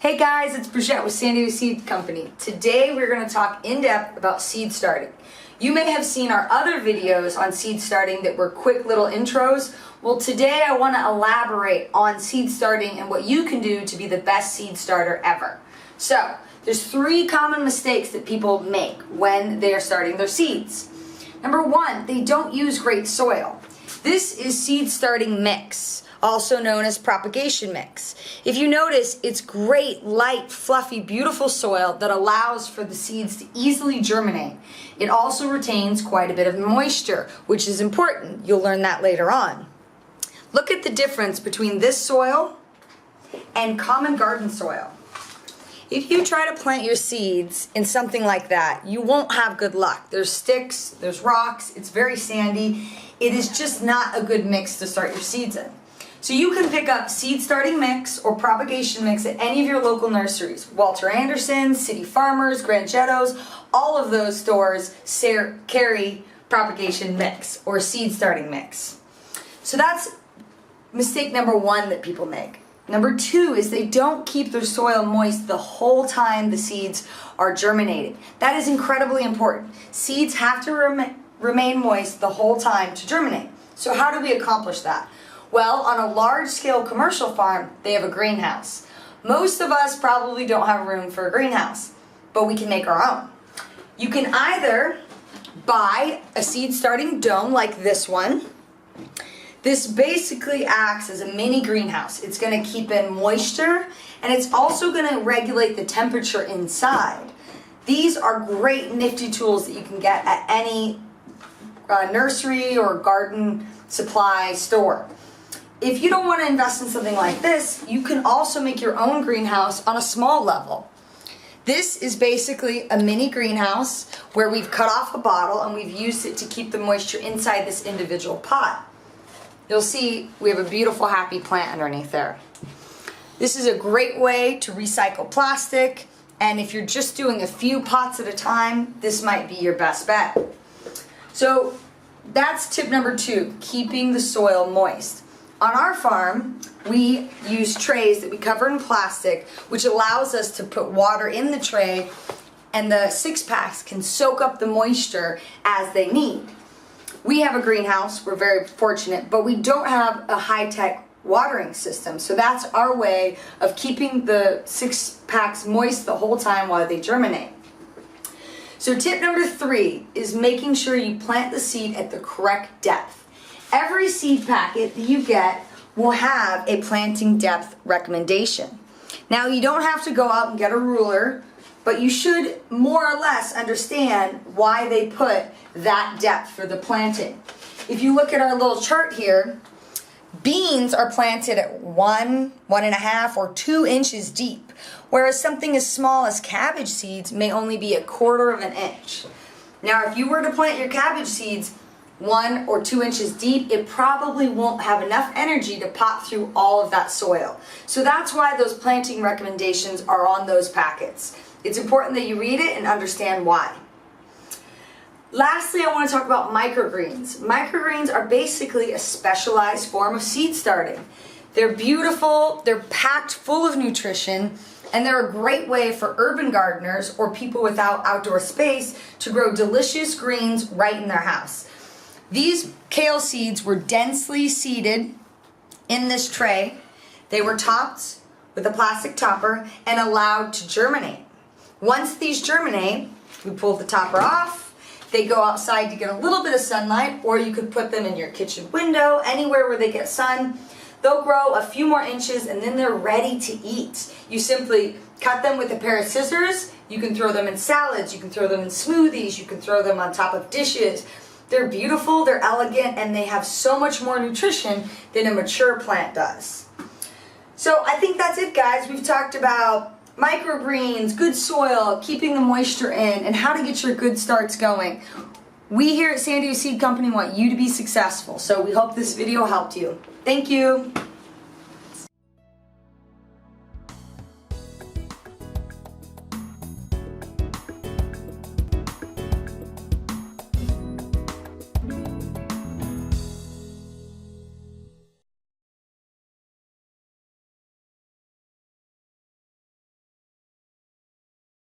Hey guys, it's Brijette with San Diego Seed Company. Today we're going to talk in depth about seed starting. You may have seen our other videos on seed starting that were quick little intros. Well, today I want to elaborate on seed starting and what you can do to be the best seed starter ever. So, there's 3 common mistakes that people make when they are starting their seeds. Number 1, they don't use great soil. This is seed starting mix, also known as propagation mix. If you notice, it's great, light, fluffy, beautiful soil that allows for the seeds to easily germinate. It also retains quite a bit of moisture, which is important. You'll learn that later on. Look at the difference between this soil and common garden soil. If you try to plant your seeds in something like that, you won't have good luck. There's sticks, there's rocks, it's very sandy. It is just not a good mix to start your seeds in. So you can pick up seed starting mix or propagation mix at any of your local nurseries. Walter Anderson, City Farmers, Brijette, all of those stores carry propagation mix or seed starting mix. So that's mistake number 1 that people make. Number 2 is they don't keep their soil moist the whole time the seeds are germinating. That is incredibly important. Seeds have to remain moist the whole time to germinate. So how do we accomplish that? Well, on a large-scale commercial farm, they have a greenhouse. Most of us probably don't have room for a greenhouse, but we can make our own. You can either buy a seed starting dome like this one. This basically acts as a mini greenhouse. It's going to keep in moisture, and it's also going to regulate the temperature inside. These are great nifty tools that you can get at any nursery or garden supply store. If you don't want to invest in something like this, you can also make your own greenhouse on a small level. This is basically a mini greenhouse where we've cut off a bottle and we've used it to keep the moisture inside this individual pot. You'll see we have a beautiful happy plant underneath there. This is a great way to recycle plastic, and if you're just doing a few pots at a time, this might be your best bet. So that's tip number 2, keeping the soil moist. On our farm, we use trays that we cover in plastic, which allows us to put water in the tray, and the 6-packs can soak up the moisture as they need. We have a greenhouse, we're very fortunate, but we don't have a high-tech watering system. So that's our way of keeping the 6-packs moist the whole time while they germinate. So tip number 3 is making sure you plant the seed at the correct depth. Every seed packet that you get will have a planting depth recommendation. Now, you don't have to go out and get a ruler, but you should more or less understand why they put that depth for the planting. If you look at our little chart here, beans are planted at 1, 1.5, or 2 inches deep, whereas something as small as cabbage seeds may only be 1/4 of an inch. Now, if you were to plant your cabbage seeds 1 or 2 inches deep, it probably won't have enough energy to pop through all of that soil. So that's why those planting recommendations are on those packets. It's important that you read it and understand why. Lastly, I want to talk about microgreens. Microgreens are basically a specialized form of seed starting. They're beautiful, they're packed full of nutrition, and they're a great way for urban gardeners or people without outdoor space to grow delicious greens right in their house. These kale seeds were densely seeded in this tray. They were topped with a plastic topper and allowed to germinate. Once these germinate, we pull the topper off. They go outside to get a little bit of sunlight, or you could put them in your kitchen window, anywhere where they get sun. They'll grow a few more inches and then they're ready to eat. You simply cut them with a pair of scissors. You can throw them in salads, you can throw them in smoothies, you can throw them on top of dishes. They're beautiful, they're elegant, and they have so much more nutrition than a mature plant does. So I think that's it, guys. We've talked about microgreens, good soil, keeping the moisture in, and how to get your good starts going. We here at San Diego Seed Company want you to be successful, so we hope this video helped you. Thank you.